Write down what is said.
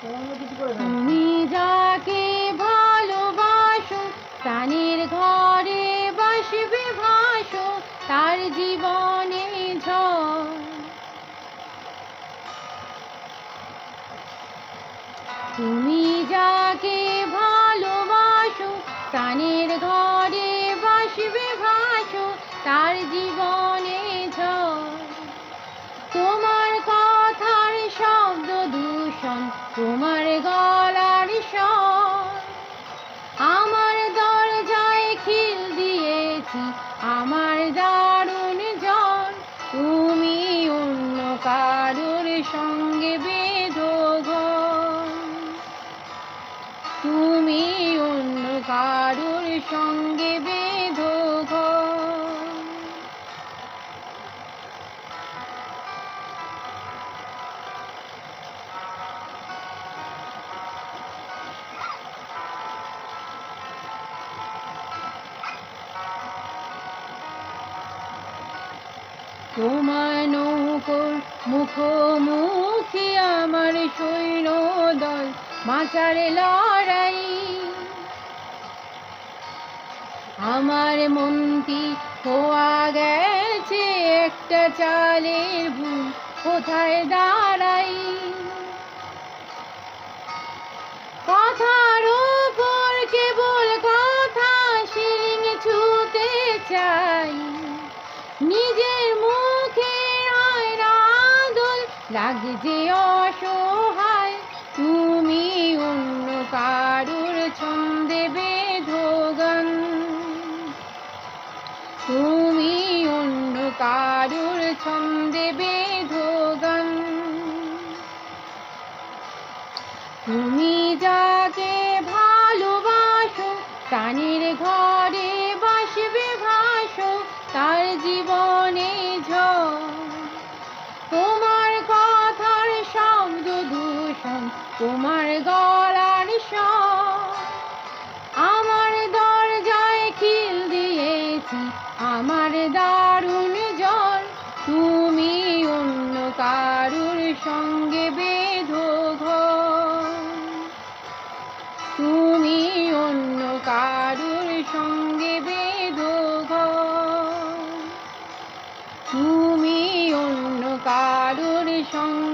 তুমি যাকে ভালোবাসো প্রাণের ঘরে বাসবে ভাসো তার জীবনে ঝড়। তুমি যাকে ভালোবাসো প্রাণের ঘরে বাসবে ভাসো তার জীবনে ঝড়। তোমার কথার শব্দ দূষণ তোমার গলার স্বর, আমার দরজায় খিল দিয়েছি আমার দারুণ জ্বর। তুমি অন্য কারোর সঙ্গে বেঁধো ঘর, তুমি অন্য কারোর সঙ্গে বেঁধো ঘর। তোমার নৌকোর মুখোমুখি আমার সৈন্যদল বাঁচার লড়াই। আমার মনটি খোয়া গেছে একটা চালের ভুল কোথায় দাঁড়াই। কথার উপর কেবল কথা শিরিং ছুতে চাই, নিজের মুখে হয় না আদল লাগছে অসহায়। তুমি অন্য কারুর ছন্দে বেঁধো গান, তুমি অন্য কারুর ছন্দে বেঁধো গান। তুমি যাকে ভালোবাসো প্রাণের ঘরে বাসবে ভাসো তার জীবনে ঝড়। তোমার কথার শব্দ দূষণ তোমার গলার স্বর, আমার দরজায় খিল দিয়েছি আমার দারুণ জ্বর। তুমি অন্য কারুর সঙ্গে বেঁধো ঘর, তুমি অন্য কারুর সঙ্গে বেঁধো ঘর, তুমি অন্য কারুর সঙ্গে